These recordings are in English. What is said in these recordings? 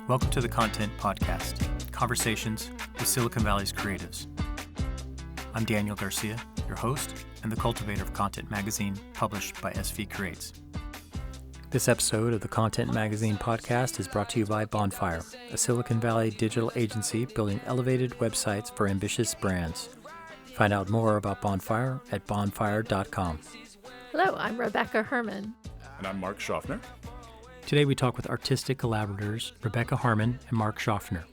Welcome to the Content Podcast, conversations with Silicon Valley's creatives. I'm Daniel Garcia, your host and the cultivator of Content Magazine, published by SV Creates. This episode of the Content Magazine podcast is brought to you by Bonfire, a Silicon Valley digital agency building elevated websites for ambitious brands. Find out more about Bonfire at bonfire.com. Hello, I'm Rebecca Herman. And I'm Mark Shoffner. Today we talk with artistic collaborators Rebecca Herman and Mark Shoffner.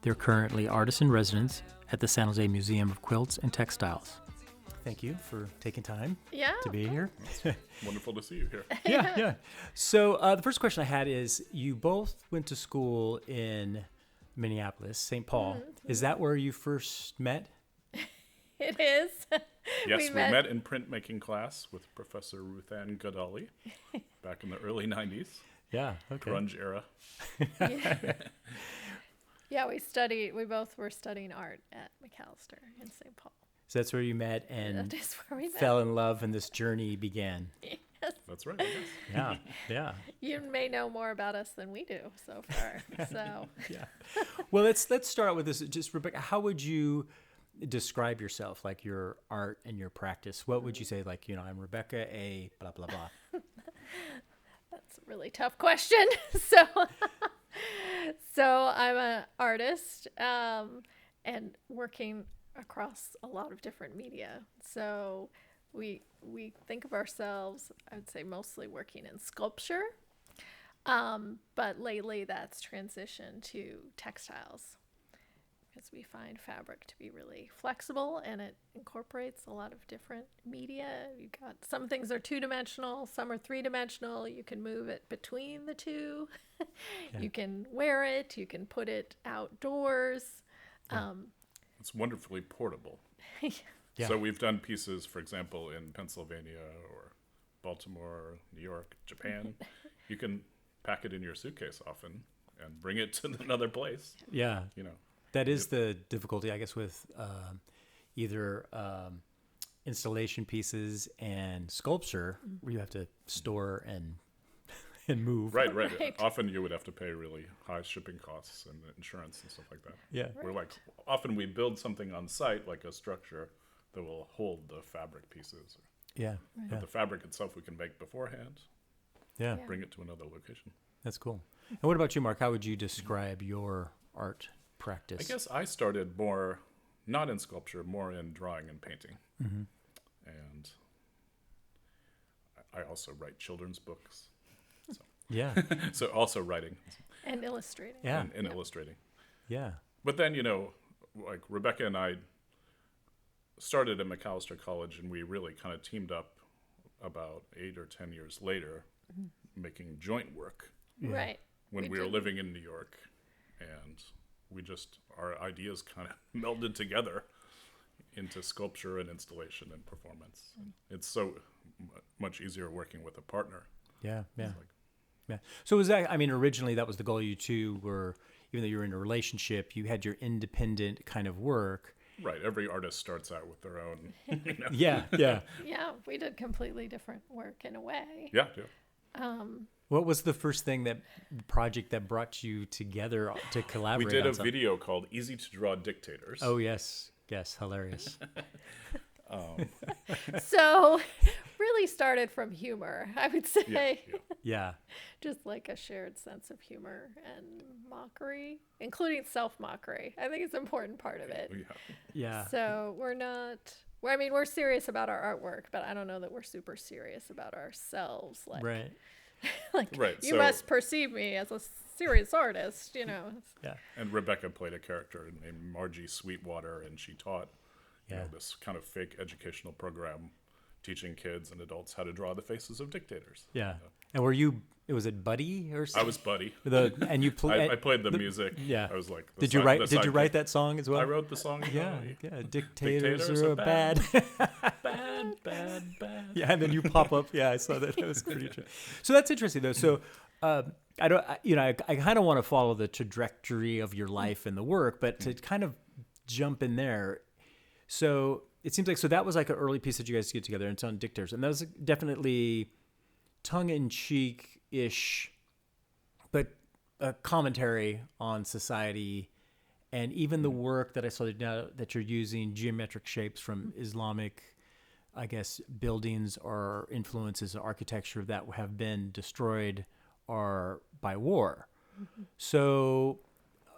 They're currently artists in residence at the San Jose Museum of Quilts and Textiles. Thank you for taking time to be here. Wonderful to see you here. Yeah. So the first question I had is, you both went to school in Minneapolis, St. Paul. Mm-hmm. Is that where you first met? It is. Yes, we met in printmaking class with Professor Ruth Ann Godali back in the early 90s. Yeah, okay. Grunge era. Yeah, we both were studying art at McAllister in St. Paul. So that's where you met and that is where we met. Fell in love and this journey began. Yes. That's right. Yes. Yeah. You may know more about us than we do so far. So Yeah. Well, let's start out with this. Just Rebecca, how would you describe yourself, like your art and your practice? What would you say, like, I'm Rebecca, a blah, blah, blah? That's a really tough question. So I'm an artist and working across a lot of different media. So we think of ourselves, I would say, mostly working in sculpture, but lately that's transitioned to textiles, because we find fabric to be really flexible and it incorporates a lot of different media. You got some things are 2-dimensional, some are 3-dimensional. You can move it between the two. Yeah. You can wear it. You can put it outdoors. Yeah. It's wonderfully portable. Yeah. So we've done pieces, for example, in Pennsylvania or Baltimore, New York, Japan. You can pack it in your suitcase often and bring it to another place. Yeah. That is the difficulty, I guess, with either installation pieces and sculpture, where you have to store and move. Right. Often you would have to pay really high shipping costs and insurance and stuff like that. Yeah. We're often we build something on site, like a structure that will hold the fabric pieces. Yeah. But the fabric itself we can make beforehand. Yeah. Bring it to another location. That's cool. And what about you, Mark? How would you describe your art practice? I guess I started more, not in sculpture, more in drawing and painting. Mm-hmm. And I also write children's books. So. Yeah. So also writing. And illustrating. Yeah. And illustrating. Yeah. But then, like Rebecca and I started at McAllister College, and we really kind of teamed up about 8 or 10 years later, making joint work. Yeah. Right. When we were living in New York, and our ideas kind of melded together into sculpture and installation and performance. It's so much easier working with a partner. Yeah. So was that, originally that was the goal. You two were, even though you were in a relationship, you had your independent kind of work. Right. Every artist starts out with their own. Yeah. Yeah, we did completely different work in a way. Yeah. What was the first project that brought you together to collaborate? We did a video called Easy to Draw Dictators. Oh, yes, hilarious. So really started from humor, I would say. Yeah. Just like a shared sense of humor and mockery, including self-mockery. I think it's an important part of it. Yeah. So we're serious about our artwork, but I don't know that we're super serious about ourselves. Right. You must perceive me as a serious artist, Yeah. And Rebecca played a character named Margie Sweetwater, and she taught this kind of fake educational program teaching kids and adults how to draw the faces of dictators. Yeah. And was it Buddy or something? I was Buddy. And you played. I played the music. Yeah. I was like. Did you write that song as well? I wrote the song. Yeah. Dictators are bad. bad. Yeah, and then you pop up. Yeah, I saw that. That was pretty interesting. So that's interesting, though. So I kind of want to follow the trajectory of your life and the work, but to kind of jump in there. So it seems like that was like an early piece that you guys get together, and it's on Dictators, and that was definitely tongue-in-cheek-ish, but a commentary on society, and even the work that I saw now that you're using geometric shapes from Islamic, I guess, buildings or influences of architecture that have been destroyed or by war. So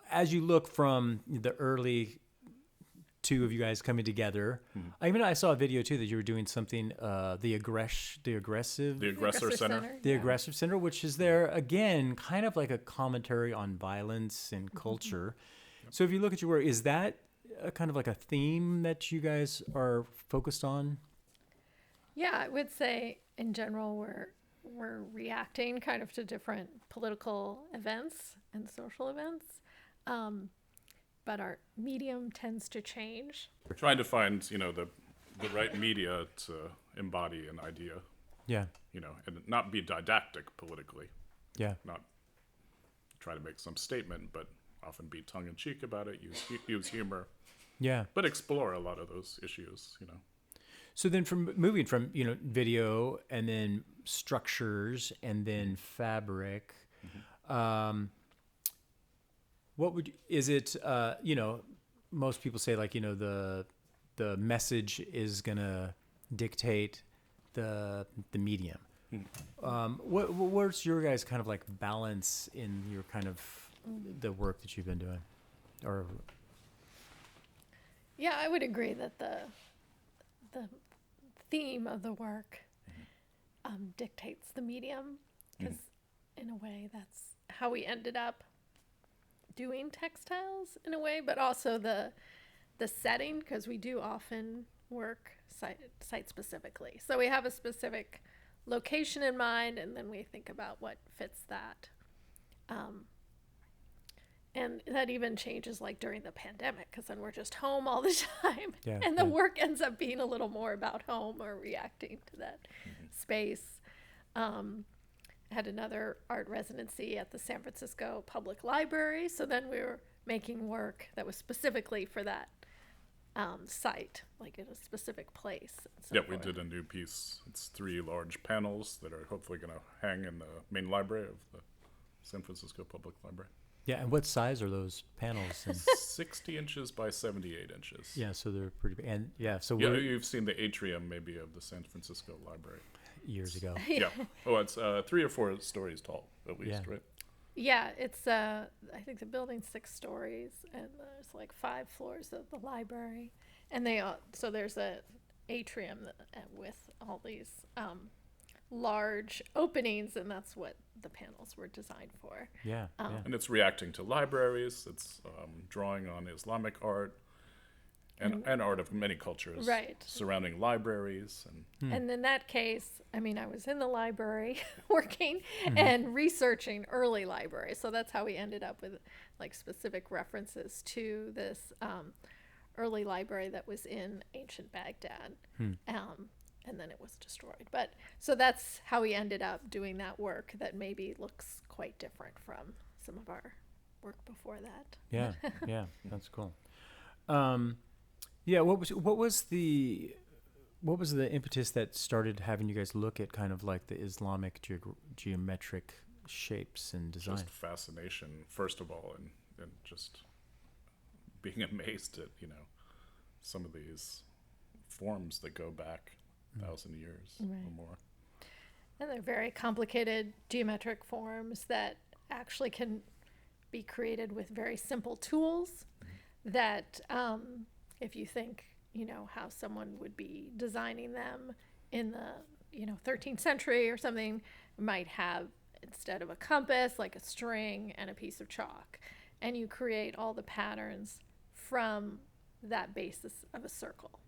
as you look from the early two of you guys coming together, I saw a video too that you were doing something, the Aggressor Center. The Aggressive Center, which is there again, kind of like a commentary on violence and culture. So if you look at your work, is that kind of like a theme that you guys are focused on? Yeah, I would say in general we're reacting kind of to different political events and social events, but our medium tends to change. We're trying to find, the right media to embody an idea, Yeah. and not be didactic politically, Yeah. not try to make some statement, but often be tongue-in-cheek about it, use humor, Yeah. but explore a lot of those issues, So then from moving from, video and then structures and then fabric, most people say like, the message is going to dictate the medium. What's your guys' kind of like balance in your kind of the work that you've been doing? Or Yeah, I would agree that the theme of the work dictates the medium, because in a way that's how we ended up doing textiles in a way, but also the setting, because we do often work site specifically. So we have a specific location in mind, and then we think about what fits that. And that even changes like during the pandemic, because then we're just home all the time. Yeah, and the yeah. work ends up being a little more about home or reacting to that space. Had another art residency at the San Francisco Public Library. So then we were making work that was specifically for that site, like in a specific place. And so we forth. did a new piece. It's 3 large panels that are hopefully going to hang in the main library of the San Francisco Public Library. yeah, and what size are those panels? And 60 inches by 78 inches. yeah, so they're pretty big. And yeah, so Yeah, we're you've seen the atrium maybe of the San Francisco Library. years ago. Yeah. Oh, it's 3 or 4 stories tall, at least, Yeah. right? Yeah, it's I think the building's 6 stories, and there's like 5 floors of the library, and so there's a atrium with all these large openings, and that's what the panels were designed for. Yeah, yeah. And it's reacting to libraries. It's drawing on Islamic art and art of many cultures, Right. surrounding libraries. And And in that case, I mean, I was in the library working and researching early libraries. So that's how we ended up with like specific references to this early library that was in ancient Baghdad. And then it was destroyed. But so that's how we ended up doing that work that maybe looks quite different from some of our work before that. Yeah, yeah, that's cool. Yeah, what was the impetus that started having you guys look at kind of like the Islamic geometric shapes and design? just fascination, first of all, and just being amazed at, some of these forms that go back 1,000 years or more. And they're very complicated geometric forms that actually can be created with very simple tools that, if you think, how someone would be designing them in the, 13th century or something, might have, instead of a compass, like a string and a piece of chalk. And you create all the patterns from that basis of a circle.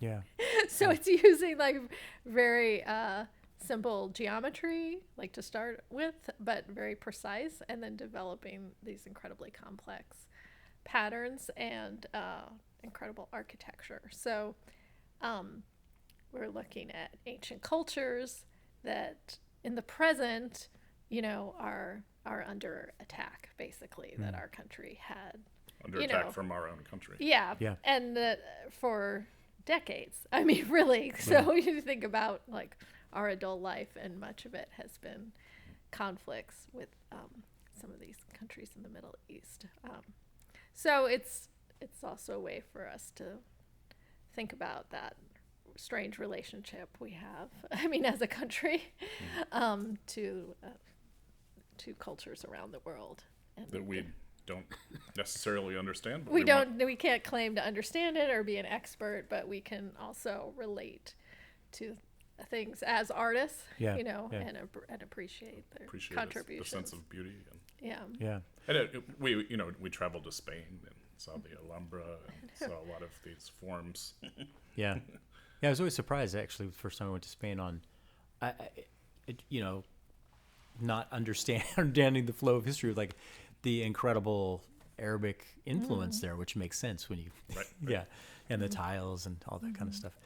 Yeah. So it's using like very simple geometry, like to start with, but very precise, and then developing these incredibly complex patterns and incredible architecture. So we're looking at ancient cultures that in the present, are under attack, basically, that our country had. Under attack from our own country. Yeah. Yeah. And for decades. I mean, really. So you think about like our adult life, and much of it has been conflicts with some of these countries in the Middle East. So it's also a way for us to think about that strange relationship we have, I mean, as a country, to cultures around the world. And that we don't necessarily understand. But we can't claim to understand it or be an expert, but we can also relate to things as artists, and appreciate their contributions. The sense of beauty. Yeah. And we traveled to Spain and saw the Alhambra and saw a lot of these forms. Yeah. I was always surprised, actually, the first time I went to Spain not understanding the flow of history, like the incredible Arabic influence there, which makes sense when you, right. And the tiles and all that kind of stuff.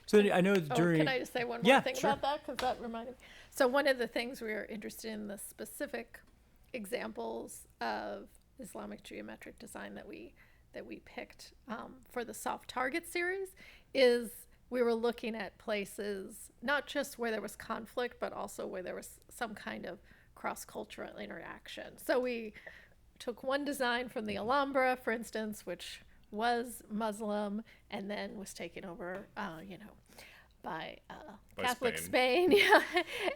So I know during. Can I just say one more thing about that? Because that reminded me. So one of the things we were interested in, the specific examples of Islamic geometric design that we picked for the Soft Target series, is we were looking at places not just where there was conflict, but also where there was some kind of cross-cultural interaction. So we took one design from the Alhambra, for instance, which was Muslim and then was taken over, by Catholic Spain.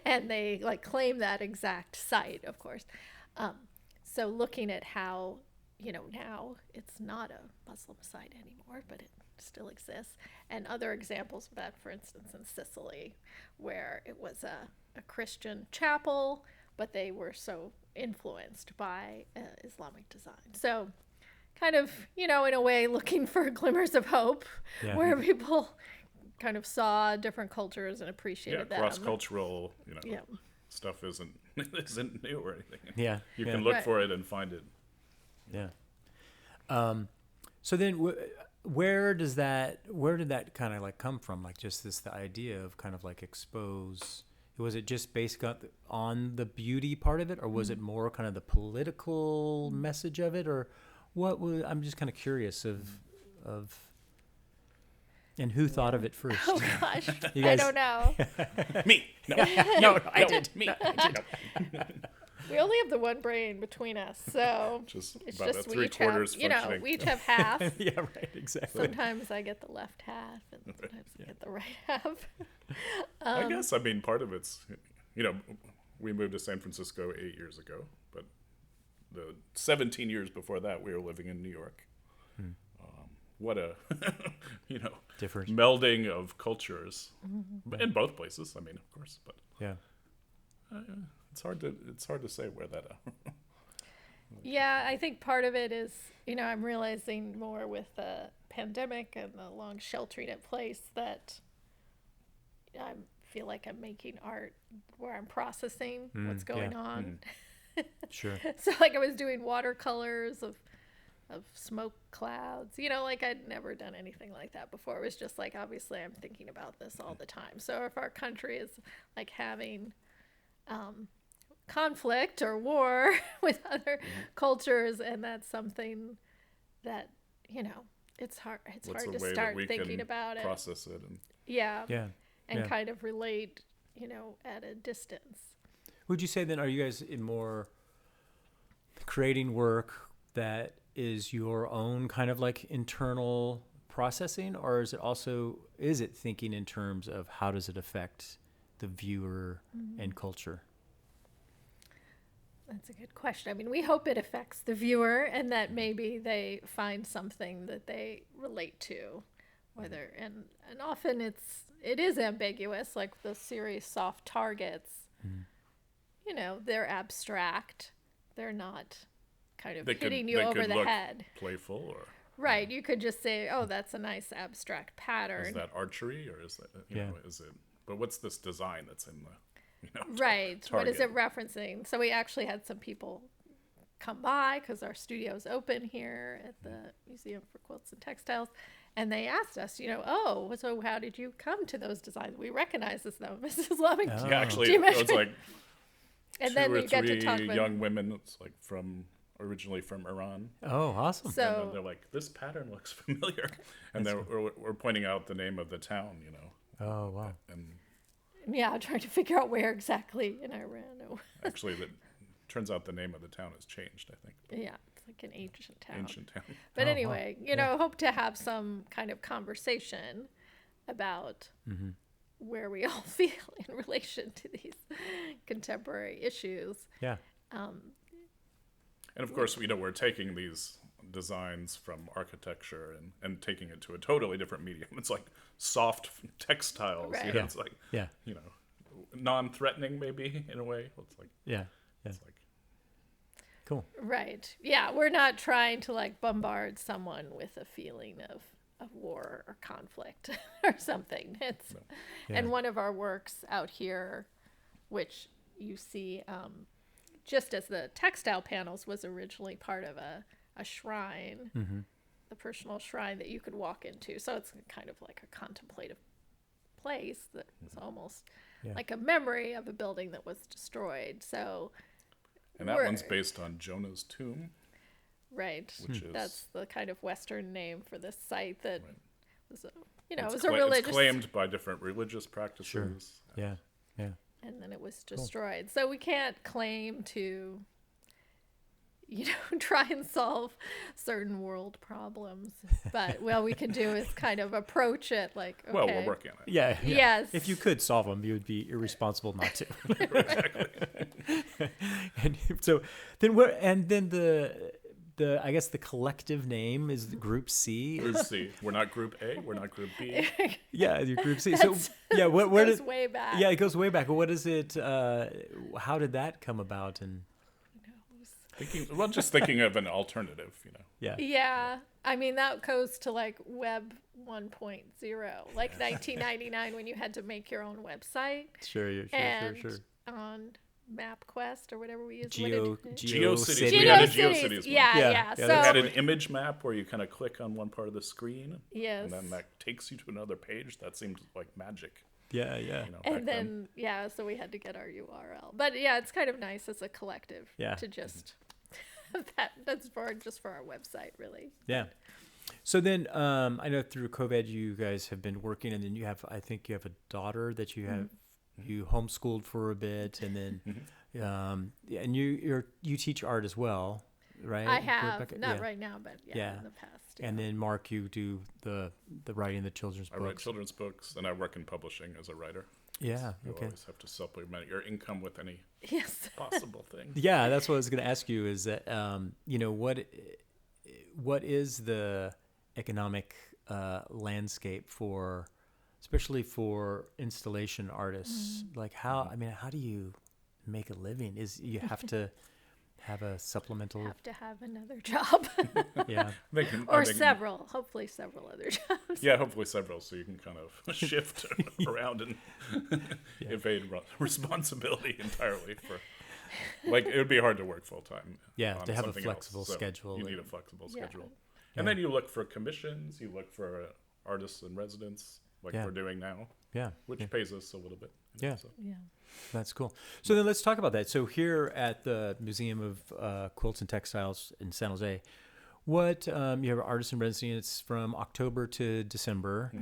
And they claim that exact site, of course. So looking at how, now it's not a Muslim site anymore, but it still exists. And other examples of that, for instance, in Sicily, where it was a Christian chapel, but they were so influenced by Islamic design. So kind of, in a way, looking for glimmers of hope, where people kind of saw different cultures and appreciated them. Cross-cultural, stuff isn't new or anything. Yeah. You can look for it and find it. Yeah. So then where did that kind of come from? Just the idea of kind of expose. Was it just based on the beauty part of it, or was it more kind of the political message of it, or what was? I'm just kind of curious of, and who thought of it first? Oh gosh, I don't know. Me? No, I did. Me. We only have the one brain between us, so it's about just we each have, we each have half. Yeah, right, exactly. Sometimes I get the left half, and sometimes I get the right half. I guess, part of it's, we moved to San Francisco 8 years ago, but the 17 years before that, we were living in New York. What a, different melding of cultures in both places. Of course, but it's hard to say where that. Yeah, I think part of it is, I'm realizing more with the pandemic and the long sheltering in place that I feel like I'm making art where I'm processing what's going on. Sure. So I was doing watercolors of smoke clouds, I'd never done anything like that before. It was just obviously I'm thinking about this all the time. So if our country is having conflict or war with other cultures, and that's something that, it's hard to start thinking about it. Process it and kind of relate, at a distance. Would you say then, are you guys in more creating work that is your own kind of internal processing, or is it thinking in terms of how does it affect the viewer and culture? That's a good question. We hope it affects the viewer and that maybe they find something that they relate to, whether and often it is ambiguous, like the series Soft Targets. They're abstract. They're not kind of hitting you over the head. Playful or right. You could just say, "Oh, that's a nice abstract pattern." Is that archery, or is that is it? But what's this design that's in the right? Target? What is it referencing? So we actually had some people come by because our studio's open here at the Museum for Quilts and Textiles, and they asked us, so how did you come to those designs? We recognize them as Islamic. Yeah, actually, it was and two then or we got three to talk with young women. It's originally from Iran. Oh, awesome. So and they're like, this pattern looks familiar. And we're pointing out the name of the town, Oh, wow. And trying to figure out where exactly in Iran. actually, Turns out the name of the town has changed, I think. Yeah, it's like an ancient town. Ancient town. But Oh, anyway, wow. hope to have some kind of conversation about Mm-hmm. where we all feel in relation to these contemporary issues. Yeah. And of course, we're taking these designs from architecture and taking it to a totally different medium. It's like soft textiles. Right. You know, Yeah. It's like, Yeah. non-threatening maybe in a way. It's like, Yeah. Yeah. it's like Cool. Right. Yeah, we're not trying to like bombard someone with a feeling of war or conflict or something. It's Yeah. And one of our works out here, which you see just as the textile panels was originally part of a shrine, Mm-hmm. the personal shrine that you could walk into. So it's kind of like a contemplative place that is almost Yeah. like a memory of a building that was destroyed. So and that we're- one's based on Jonah's tomb, right. which is That's the kind of Western name for this site that Right. was, it it's was a religious, it's claimed by different religious practices. Yeah. Yeah. and then it was destroyed. So we can't claim to, try and solve certain world problems. But we can do is kind of approach it like, okay. Well, we're working on it. Yeah. Yeah. Yes. If you could solve them, you would be irresponsible not to. Exactly. And so then what? And then the I guess the collective name is the Group C. Group C. We're not Group A. We're not Group B. Yeah, your Group C. So yeah, where goes did? way back. Yeah, it goes way back. What is it? How did that come about? And Just thinking of an alternative. yeah, Yeah. I mean, that goes to like Web 1.0, like 1999 when you had to make your own website. sure, And sure. on MapQuest or whatever we used. GeoCities. City. We had a GeoCities. GeoCities one. Yeah, Yeah, yeah. yeah, So They had an image map where you kind of click on one part of the screen, yes. and then that takes you to another page. That seemed like magic. Yeah. Back And then so we had to get our URL. But yeah, it's kind of nice as a collective Yeah. to just that's just for our website, really. Yeah. So then, I know through COVID, you guys have been working, and then I think you have a daughter that you have, you homeschooled for a bit, and then, and you teach art as well, right? I have Rebecca? not Yeah. right now, but Yeah. in the past. And then Mark, you do the writing the children's I write books. children's books, and I work in publishing as a writer. Yeah. You Okay. always have to supplement your income with any yes. possible thing. Yeah, that's what I was going to ask you. Is that what is the economic landscape for, especially for installation artists? Like how do you make a living? Is you have to have a supplemental? Have to have another job. Yeah. Or several, hopefully several other jobs. Yeah, hopefully several, so you can kind of shift around and evade responsibility entirely for. Like, it would be hard to work full time. Yeah, to have a flexible schedule. You need a flexible Yeah. schedule. And then you look for commissions, you look for artists in residence, like Yeah. we're doing now, Yeah. which pays us a little bit. Yeah. So. Yeah. That's cool. So then let's talk about that. So here at the Museum of Quilts and Textiles in San Jose, what you have artists in residency. It's from October to December.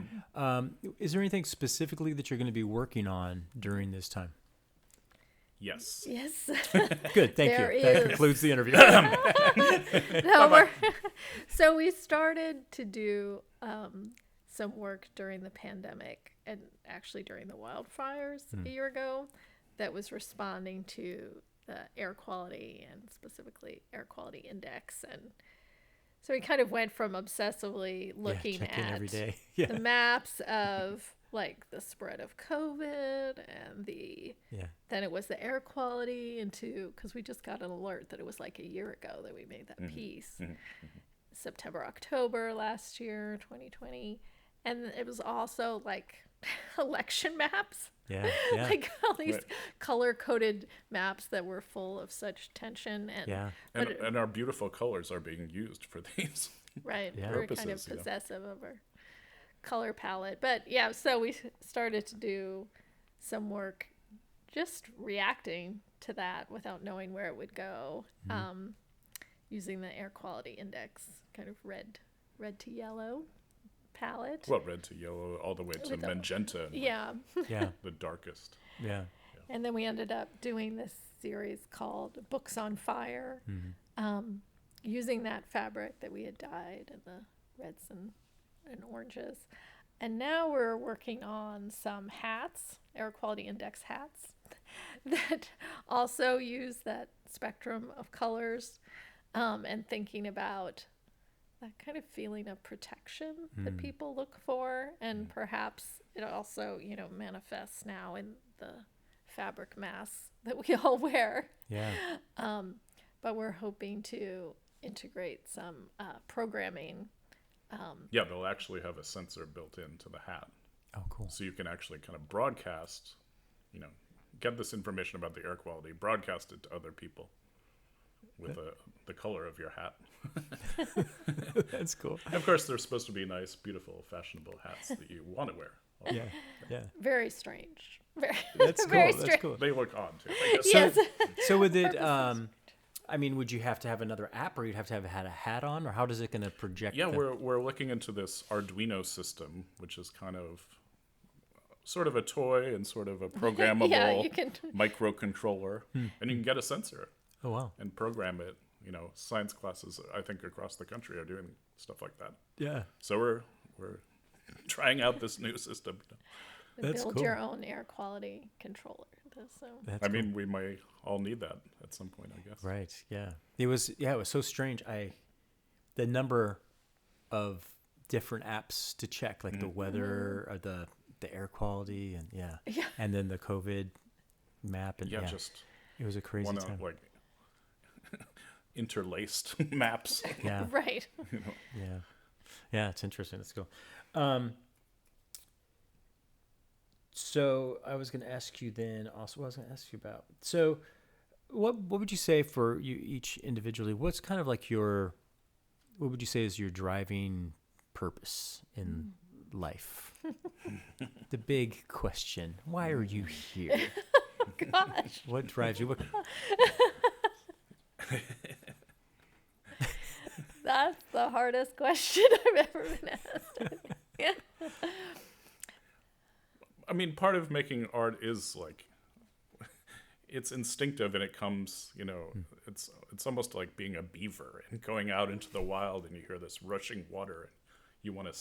Is there anything specifically that you're going to be working on during this time? Yes. Yes. Good, thank There you. That is. concludes the interview. No, so we started to do some work during the pandemic and actually during the wildfires a year ago that was responding to the air quality and specifically air quality index. And so we kind of went from obsessively looking check in at every day. Yeah. the maps of like the spread of COVID and then it was the air quality because we just got an alert that it was like a year ago that we made that piece. September, October last year, 2020. And it was also like election maps. Yeah. Like all these Right. color-coded maps that were full of such tension. And Yeah. And our beautiful colors are being used for these. right, Yeah. we're kind of Purposes, yeah. possessive of our color palette. But yeah, so we started to do some work just reacting to that without knowing where it would go, using the air quality index, kind of red to yellow palette. Well, red to yellow, all the way to With a- magenta, and Yeah. Yeah. the darkest. Yeah. And then we ended up doing this series called Books on Fire, using that fabric that we had dyed in the reds and oranges. And now we're working on some hats, air quality index hats, that also use that spectrum of colors, and thinking about that kind of feeling of protection that people look for. And perhaps it also, manifests now in the fabric masks that we all wear. Yeah. But we're hoping to integrate some programming. Yeah, they'll actually have a sensor built into the hat. Oh, cool. So you can actually kind of broadcast, get this information about the air quality, broadcast it to other people with the color of your hat. That's cool. And of course, they're supposed to be nice, beautiful, fashionable hats that you want to wear. Yeah. Yeah. Very strange. Very, That's cool. very That's strange. cool. They look odd too, I guess. Yes. So with it, would you have to have another app, or you'd have to have had a hat on, or how does it going to project? Yeah, we're looking into this Arduino system, which is kind of sort of a toy and sort of a programmable you can. microcontroller, and you can get a sensor Oh, wow. and program it. Science classes, I think, across the country are doing stuff like that. Yeah. So we're trying out this new system. That's Build cool. your own air quality controller. So That's I cool. mean, we might all need that at some point, I guess. Right. Yeah. It was so strange. The number of different apps to check, like the weather, or the air quality, and Yeah. and then the COVID map, and Yeah, just it was a crazy one time. like interlaced maps. Yeah. right. Yeah. Yeah. It's interesting. Let's go. So I was going to ask you then also what I was going to ask you about. So what would you say for you each individually? What's kind of like what would you say is your driving purpose in life? The big question. Why are you here? Gosh. What drives you? That's the hardest question I've ever been asked. Yeah. I mean, part of making art is like, it's instinctive and it comes, it's almost like being a beaver and going out into the wild and you hear this rushing water and you want to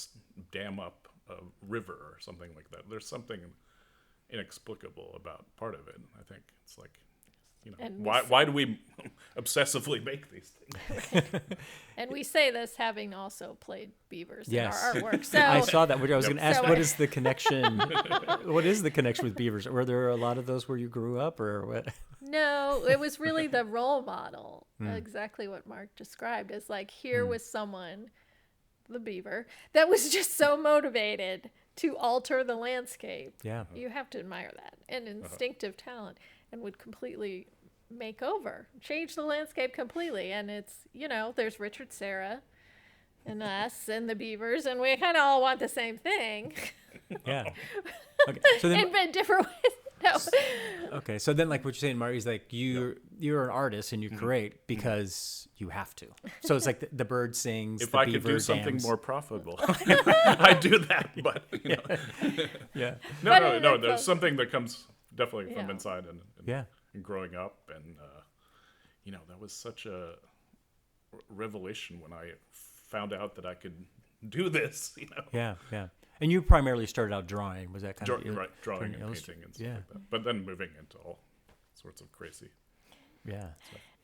dam up a river or something like that. There's something inexplicable about part of it. I think it's like, And why do we obsessively make these things? And we say this having also played beavers Yes. in our artwork. So I saw that. Which I was going to ask, So what I- is the connection? What is the connection with beavers? Were there a lot of those where you grew up, or what? no, it was really the role model. Exactly what Mark described. Is like here was someone, the beaver, that was just so motivated to alter the landscape. Yeah. You have to admire that. And instinctive talent, and would completely change the landscape completely. And it's, there's Richard Serra and us and the beavers, and we kind of all want the same thing Yeah. Okay. So then, in different ways. No. okay. So then, like what you're saying, Marty, is like you're an artist and you create because you have to. So it's like the bird sings. If the I beaver could do something dams. more profitable, I'd do that. But Yeah. no. There's something that comes definitely from Yeah. inside and Yeah. and growing up, and that was such a revelation when I found out that I could do this. Yeah. Yeah. And you primarily started out drawing. Was that kind of Drawing and illust- painting and stuff Yeah. like that. But then moving into all sorts of crazy. Yeah.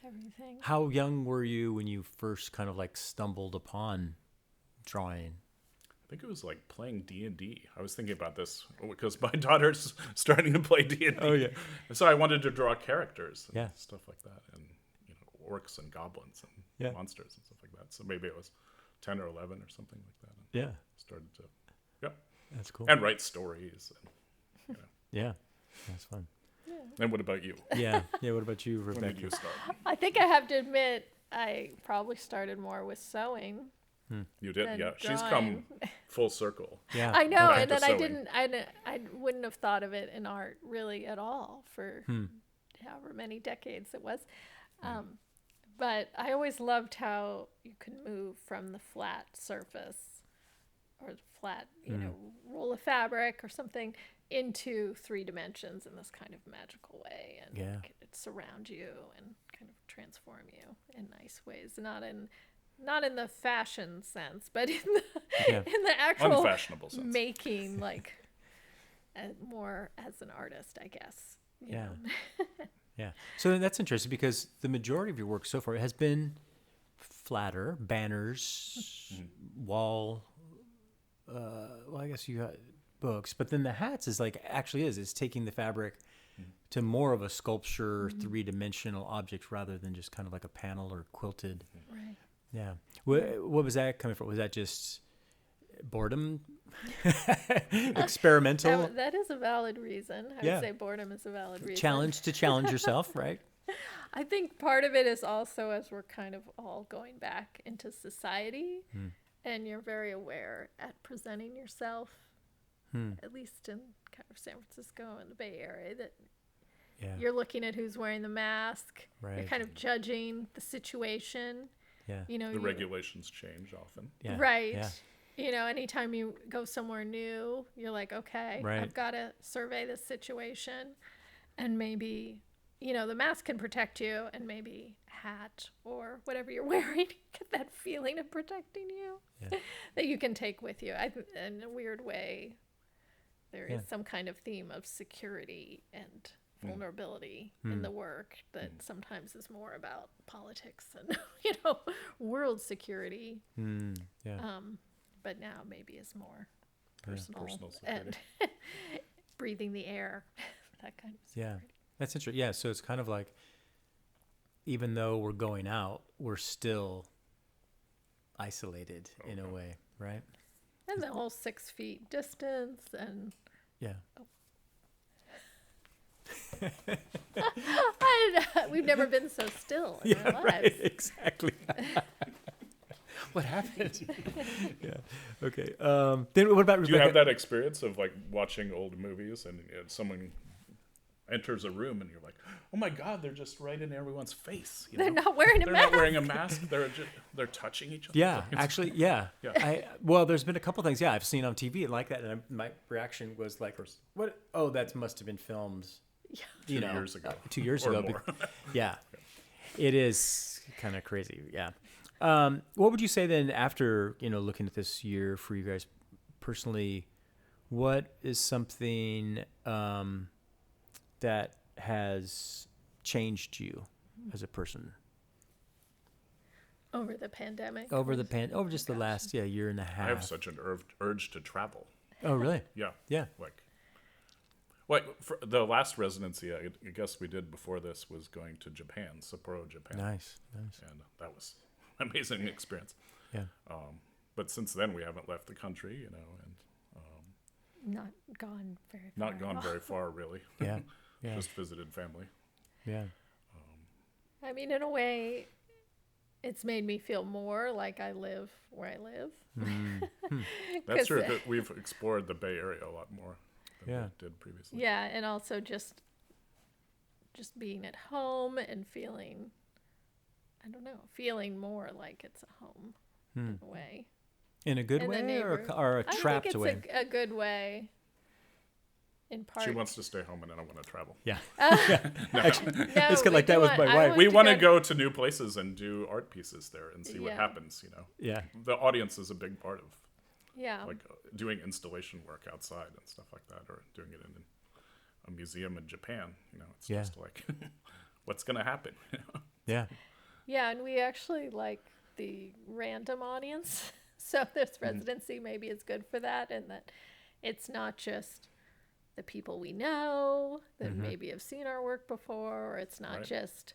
Everything. How young were you when you first kind of like stumbled upon drawing? I think it was like playing D&D. I was thinking about this because my daughter's starting to play D&D. Oh, yeah. So I wanted to draw characters and Yeah. stuff like that, and orcs and goblins and Yeah. monsters and stuff like that. So maybe it was 10 or 11 or something like that. And Yeah. started to, That's cool. and write stories. And, Yeah. That's fun. and what about you? Yeah. Yeah. What about you, When did Rebecca? you start? I think I have to admit, I probably started more with sewing. You did, than yeah. She's drawing. come full circle. Yeah. I know, Okay. and then To I sewing. didn't. I wouldn't have thought of it in art really at all for however many decades it was. But I always loved how you could move from the flat surface or the flat, roll of fabric or something into 3 dimensions in this kind of magical way, and Yeah. it surround you and kind of transform you in nice ways. Not in the fashion sense, but in Yeah. the actual Unfashionable sense. making, like more as an artist, I guess. you Yeah. know. Yeah. So then that's interesting because the majority of your work so far has been flatter, banners, wall. Well, I guess you got books, but then the hats is like it's taking the fabric to more of a sculpture, 3-dimensional object rather than just kind of like a panel or quilted. Right. Yeah. What was that coming from? Was that just boredom? Experimental? That is a valid reason. I Yeah. would say boredom is a valid reason. Challenge yourself, right? I think part of it is also as we're kind of all going back into society, and you're very aware at presenting yourself, at least in kind of San Francisco and the Bay Area, that Yeah. you're looking at who's wearing the mask. You're Right. kind of judging the situation. Yeah. You know, The regulations change often. Yeah. right. Yeah. You know, anytime you go somewhere new, you're like, okay, Right. I've got to survey this situation. And maybe, you know, the mask can protect you, and maybe hat or whatever you're wearing, get that feeling of protecting you Yeah. that you can take with you. In a weird way, there is Yeah. some kind of theme of security and vulnerability in the work that sometimes is more about politics and, you know, world security. Yeah. But now maybe is more Yeah. personal, Personal and breathing the air, that kind of Yeah. security. That's interesting. Yeah. So it's kind of like, even though we're going out, we're still isolated in a way, right? And the whole 6 feet distance, and Yeah. we've never been so still in our lives. Right. Exactly. What happened? Yeah. Okay. Then what about Do Rebecca? you have that experience of like watching old movies and someone enters a room and you're like, oh my God, they're just right in everyone's face. You They're know? not wearing a They're mask. not wearing a mask. They're touching each other. Yeah, It's- actually, yeah. Yeah. Well, there's been a couple things. Yeah, I've seen on TV like that, and my reaction was like, "What? Oh, that must have been filmed, you 2 know, years ago. 2 years Or ago." more. Yeah, it is kind of crazy. Yeah. What would you say then after looking at this year for you guys personally? What is something that has changed you as a person Over the pandemic. over just the last year and a half? I have such an urge to travel. Oh, really? Yeah. Yeah. Like for the last residency I guess we did before this was going to Japan, Sapporo, Japan. Nice. And that was an amazing experience. Yeah. But since then we haven't left the country, and Not gone very far. not at gone all. very far really. Yeah. Yeah. Just visited family. Yeah. I mean, in a way, it's made me feel more like I live where I live. That's 'Cause, true. That we've explored the Bay Area a lot more than Yeah. we did previously. Yeah, and also just being at home and feeling, I don't know, feeling more like it's a home in a way. In a good In the way or neighborhood. or a I trapped think way? it's a good way. In part. She wants to stay home and I don't want to travel. Yeah. No, It's kinda we like that do with want- my I wife. We want to go to new places and do art pieces there and see what Yeah. happens, Yeah. The audience is a big part of Yeah. like doing installation work outside and stuff like that, or doing it in a museum in Japan. It's Yeah. just like, what's going to happen? Yeah. Yeah, and we actually like the random audience. So this residency maybe is good for that, and that it's not just the people we know that maybe have seen our work before, or it's not Right. just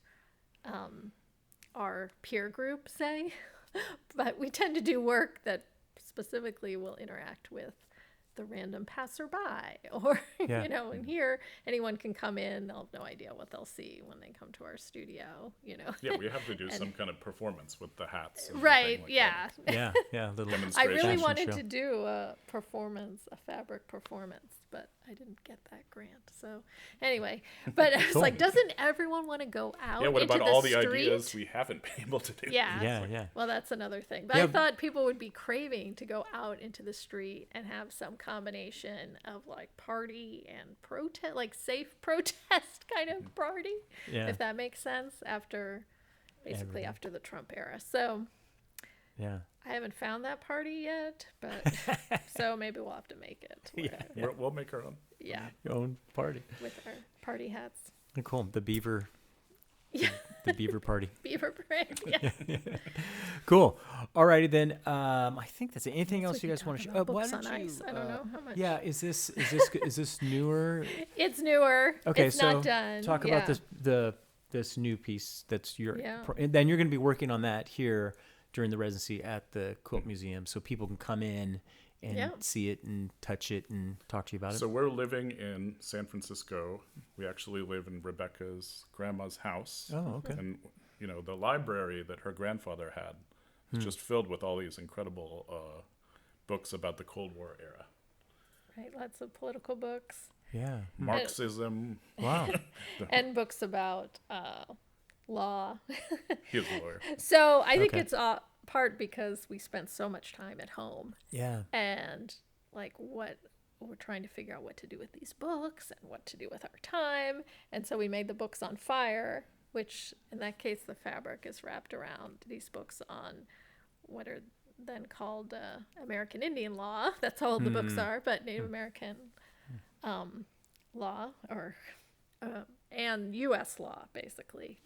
our peer group, say, but we tend to do work that specifically will interact with the random passerby, or Yeah. and here anyone can come in, they'll have no idea what they'll see when they come to our studio. Yeah, we have to do some kind of performance with the hats. And Right, everything like yeah. that. Yeah. Yeah. Little I Demonstration. really fashion wanted show. to do a performance, a fabric performance, but I didn't get that grant. So anyway, but it's Cool. like, doesn't everyone want to go out Yeah, what into about the all the street? ideas we haven't been able to do? Yeah. Yeah. Well, that's another thing. But Yeah. I thought people would be craving to go out into the street and have some combination of like party and protest, like safe protest kind of party, Yeah. if that makes sense, after basically Everything. after the Trump era. So Yeah. I haven't found that party yet, but so maybe we'll have to make it. where- We'll make our own. yeah, Your own party. with our party hats. Cool. The beaver. Yeah. The beaver party. Beaver parade. Yeah. Cool. Alrighty then. I think that's it. Anything else We you could guys want to talk share? about Why books don't on you? ice. I don't know how much. Yeah. Is this newer? It's newer. Okay. It's So not done. talk Yeah. about this new piece that's your. Yeah. And then you're going to be working on that here during the residency at the Quilt Museum, so people can come in and Yeah. see it and touch it and talk to you about it. So we're living in San Francisco. We actually live in Rebecca's grandma's house. Oh, okay. And, you know, the library that her grandfather had is just filled with all these incredible books about the Cold War era. Right. Lots of political books Yeah. Marxism. Wow. and books about law. He was a lawyer. So I think Okay. it's part because we spent so much time at home Yeah. and like what we're trying to figure out what to do with these books and what to do with our time. And so we made the books on fire, which in that case, the fabric is wrapped around these books on what are then called American Indian law. That's how old the books are, but Native American law or and U.S. law, basically.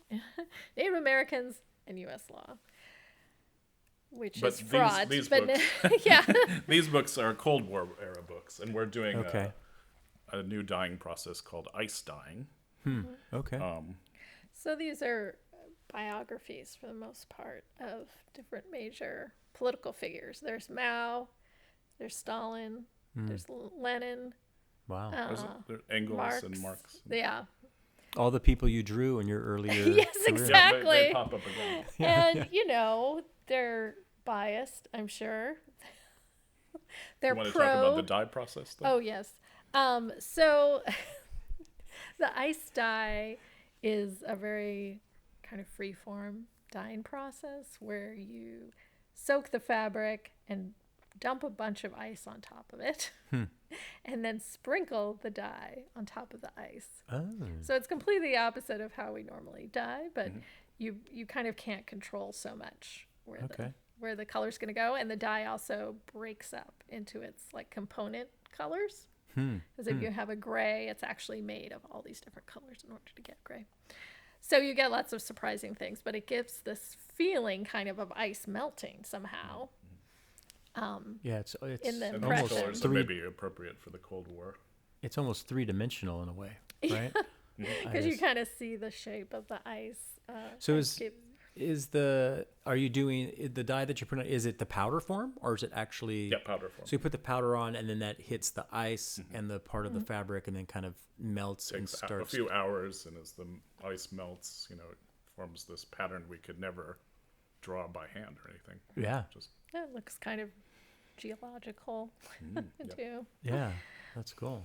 Native Americans and U.S. law, which But is fraud. these but books- yeah. These books are Cold War era books, and we're doing Okay. a new dyeing process called ice dyeing. Okay. So these are biographies for the most part of different major political figures. There's Mao, there's Stalin, there's Lenin, Wow. Was it? There- Engels and Marx. Yeah. All the people you drew in your earlier. Yes, career. exactly. They pop up again. And, you know, they're biased, I'm sure. They're You want to pro. talk about the dye process? Though? Oh, yes. So the ice dye is a very kind of free-form dyeing process where you soak the fabric and dump a bunch of ice on top of it and then sprinkle the dye on top of the ice. Oh. So it's completely opposite of how we normally dye, but you kind of can't control so much where the color's going to go, and the dye also breaks up into its like component colors. Because if you have a gray, it's actually made of all these different colors in order to get gray. So you get lots of surprising things, but it gives this feeling kind of ice melting somehow. Yeah, it's In the And those impression. colors are maybe appropriate for the Cold War. it's almost 3-dimensional in a way, right? Because you kind of see the shape of the ice. So and are you doing the dye that you're putting on, is it the powder form or is it actually? Yeah, powder form. So you put the powder on and then that hits the ice and the part of the fabric and then kind of melts and Takes a starts. few hours, and as the ice melts, you know, it forms this pattern we could never draw by hand or anything. Yeah. Just Yeah, it looks kind of geological too. Yeah, that's cool.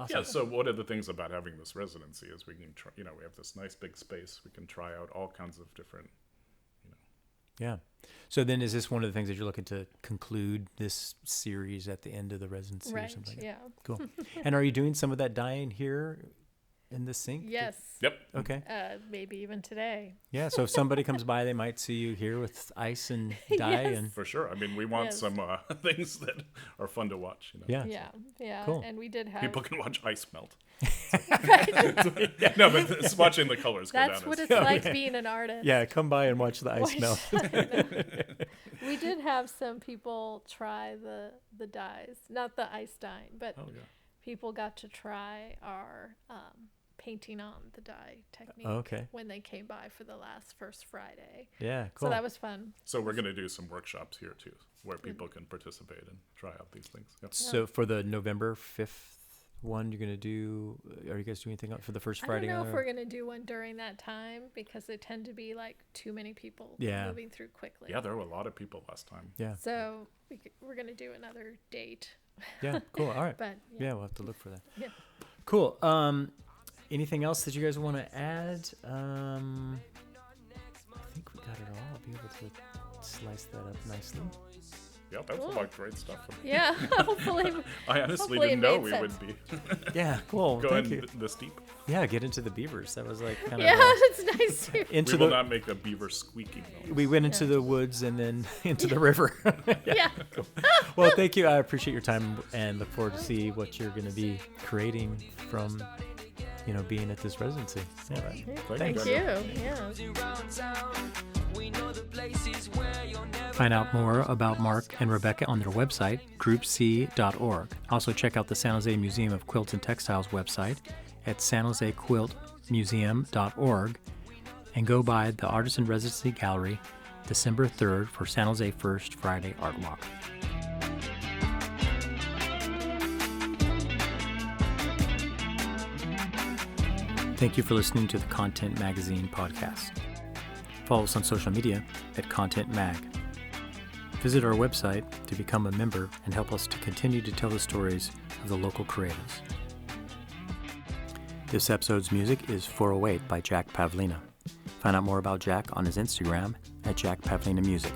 yeah. So one of the things about having this residency is we can try. You know, we have this nice big space. We can try out all kinds of different. Yeah. So then is this one of the things that you're looking to conclude this series at the end of the residency or Right, something? Like yeah. that? Cool. And are you doing some of that dyeing here in the sink? Yes. Yep. Okay. Maybe even today. Yeah. So if somebody comes by, they might see you here with ice and dye Yes. and For sure. I mean, we want Yes. some things that are fun to watch. You know. yeah. Yeah, yeah. Cool. And we did have. People can watch ice melt. Yeah, no, but it's watching the colors go That's down. what is- it's like being an artist. Yeah, come by and watch the ice melt. We did have some people try the dyes, not the ice dyeing, but Oh yeah. people got to try our painting on the dye technique Okay. when they came by for the first Friday. Yeah, cool. So that was fun. So we're going to do some workshops here too, where people can participate and try out these things. Yep. So for the November 5th one you're going to do? Are you guys doing anything for the first I Friday? don't know if we're going to do one during that time because they tend to be like too many people moving through quickly. Yeah, there were a lot of people last time. Yeah. So we're going to do another date. Yeah, cool. All right. But Yeah, we'll have to look for that. Yeah. Cool. Anything else that you guys want to add? I think we got it all. I'll be able to slice that up nicely. Yeah, that was a lot of great stuff. Yeah, hopefully. I honestly hopefully didn't it know made we sense. would be Yeah, cool. Thank you. going this deep. Yeah, get into the beavers. That was like kind Yeah, of it's nice. into We will the. not make a beaver squeaking noise. We went into the woods and then into the river. Yeah. Well, thank you. I appreciate your time and look forward to see what you're going to be creating from, being at this residency. All right. Thank you. Yeah. Find out more about Mark and Rebecca on their website, groupc.org. Also check out the San Jose Museum of Quilts and Textiles website at sanjosequiltmuseum.org and go by the Artisan Residency Gallery December 3rd for San Jose First Friday Art Walk. Thank you for listening to the Content Magazine podcast. Follow us on social media at Content Mag. Visit our website to become a member and help us to continue to tell the stories of the local creatives. This episode's music is 408 by Jack Pavlina. Find out more about Jack on his Instagram at Jack Pavlina Music.